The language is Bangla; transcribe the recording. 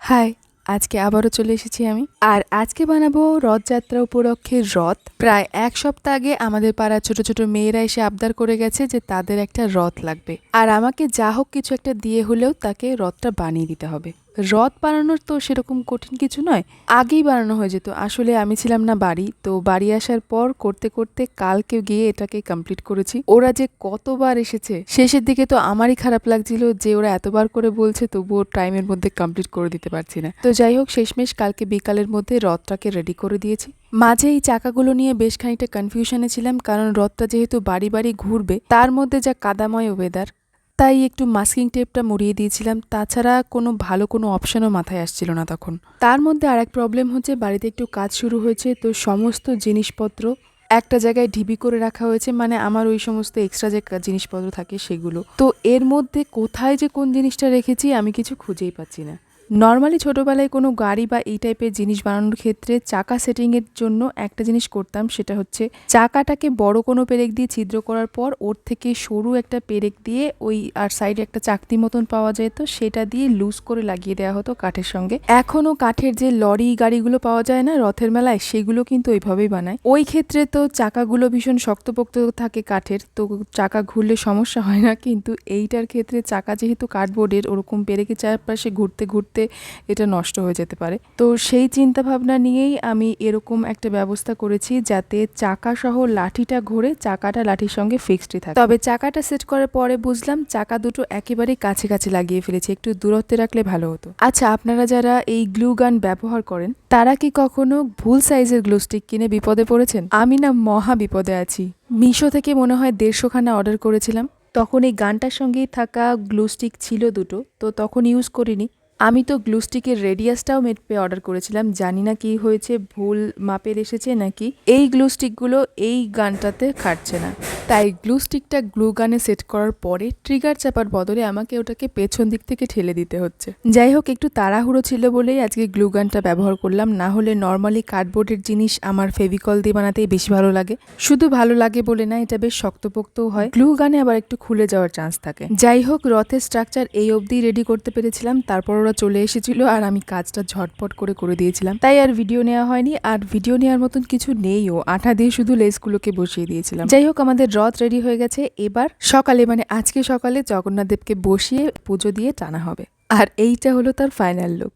হাই, আজকে আবারও চলে এসেছি আমি। আর আজকে বানাবো রথযাত্রা উপলক্ষে রথ। প্রায় এক সপ্তাহ আগে আমাদের পাড়ার ছোট ছোট মেয়েরা এসে আবদার করে গেছে যে তাদের একটা রথ লাগবে, আর আমাকে যা হোক কিছু একটা দিয়ে হলেও তাকে রথটা বানিয়ে দিতে হবে। রথ বানানোর তো সেরকম কঠিন কিছু নয়, আগেই বানানো হয়ে যেত। আসলে আমি ছিলাম না বাড়ি, তো বাড়ি আসার পর করতে করতে কালকে গিয়ে এটাকে কমপ্লিট করেছি। ওরা যে কতবার এসেছে, শেষের দিকে তো আমারই খারাপ লাগছিল যে ওরা এতবার করে বলছে তবুও টাইমের মধ্যে কমপ্লিট করে দিতে পারছি না। তো যাই হোক, শেষমেশ কালকে বিকালের মধ্যে রথটাকে রেডি করে দিয়েছি। মাঝে এই চাকাগুলো নিয়ে বেশ খানিকটা কনফিউশনে ছিলাম, কারণ রথটা যেহেতু বাড়ি বাড়ি ঘুরবে, তার মধ্যে যা কাদাময় ওয়েদার, তাই একটু মাস্কিং টেপটা মুড়িয়ে দিয়েছিলাম। তাছাড়া কোনো ভালো কোনো অপশনও মাথায় আসছিল না তখন। তার মধ্যে আর এক প্রবলেম হচ্ছে, বাড়িতে একটু কাজ শুরু হয়েছে, তো সমস্ত জিনিসপত্র একটা জায়গায় ঢিবি করে রাখা হয়েছে, মানে আমার ওই সমস্ত এক্সট্রা যে জিনিসপত্র থাকে সেগুলো। তো এর মধ্যে কোথায় যে কোন জিনিসটা রেখেছি আমি কিছু খুঁজেই পাচ্ছি না। নর্মালি ছোটোবেলায় কোনো গাড়ি বা এই টাইপের জিনিস বানানোর ক্ষেত্রে চাকা সেটিংয়ের জন্য একটা জিনিস করতাম, সেটা হচ্ছে চাকাটাকে বড় কোনো পেরেক দিয়ে ছিদ্র করার পর ওর থেকে সরু একটা পেরেক দিয়ে ওই আর সাইডে একটা চাকতি মতন পাওয়া যেত, সেটা দিয়ে লুজ করে লাগিয়ে দেওয়া হতো কাঠের সঙ্গে। এখনও কাঠের যে লরি গাড়িগুলো পাওয়া যায় না রথের মেলায়, সেগুলো কিন্তু ওইভাবেই বানায়। ওই ক্ষেত্রে তো চাকাগুলো ভীষণ শক্তপোক্ত থাকে কাঠের, তো চাকা ঘুরলে সমস্যা হয় না। কিন্তু এইটার ক্ষেত্রে চাকা যেহেতু কার্ডবোর্ডের, ওরকম পেরেকের চারপাশে ঘুরতে ঘুরতে এটা নষ্ট হয়ে যেতে পারে। তো সেই চিন্তা ভাবনা নিয়েই আমি এরকম একটা ব্যবস্থা করেছি যাতে চাকা সহ লাঠিটা ঘুরে চাকাটা লাঠির সঙ্গে ফিক্সডই থাকে। তবে চাকাটা সেট করার পরে বুঝলাম চাকা দুটো একেবারেই কাছে কাছে লাগিয়ে ফেলেছি, একটু দূরত্বে রাখলে ভালো হতো। আচ্ছা, আপনারা যারা এই গ্লু গান ব্যবহার করেন তারা কি কখনো ভুল সাইজের গ্লু স্টিক কিনে বিপদে পড়েছেন? আমি না মহা বিপদে আছি। মিশো থেকে মনে হয় 150 খানা অর্ডার করেছিলাম, তখন এই গানটার সঙ্গেই থাকা গ্লু স্টিক ছিল দুটো, তো তখন ইউজ করিনি। আমি তো গ্লুস্টিকের রেডিয়াসটাও মেপে অর্ডার করেছিলাম, জানি না কি হয়েছে, ভুল মাপের এসেছে নাকি এই গ্লুস্টিকগুলো এই গানটাতে খাটছে না। তাই গ্লুস্টিকটা গ্লু গানে সেট করার পরে ট্রিগার চাপার বদলে আমাকে ওটাকে পেছন দিক থেকে ঠেলে দিতে হচ্ছে। যাই হোক, একটু তাড়াহুড়ো ছিল বলেই আজকে গ্লু গানটা ব্যবহার করলাম, না হলে নর্মালি কার্ডবোর্ডের জিনিস আমার ফেভিকল দিয়ে বানাতেই বেশি ভালো লাগে। শুধু ভালো লাগে বলে না, এটা বেশ শক্তপোক্তও হয়। গ্লু গানে আবার একটু খুলে যাওয়ার চান্স থাকে। যাই হোক, রথের স্ট্রাকচার এই অবধি রেডি করতে পেরেছিলাম, তারপর ওরা চলে এসেছিল আর আমি কাজটা ঝটপট করে দিয়েছিলাম। তাই আর ভিডিও নেওয়া হয়নি, আর ভিডিও নেওয়ার মতন কিছু নেইও, আঠা দিয়ে শুধু লেসগুলোকে বসিয়ে দিয়েছিলাম। যাই হোক, আমাদের রথ রেডি হয়ে গেছে। এবার সকালে, মানে আজকে সকালে জগন্নাথ দেবকে বসিয়ে পুজো দিয়ে টানা হবে, আর এইটা হলো তার ফাইনাল লুক।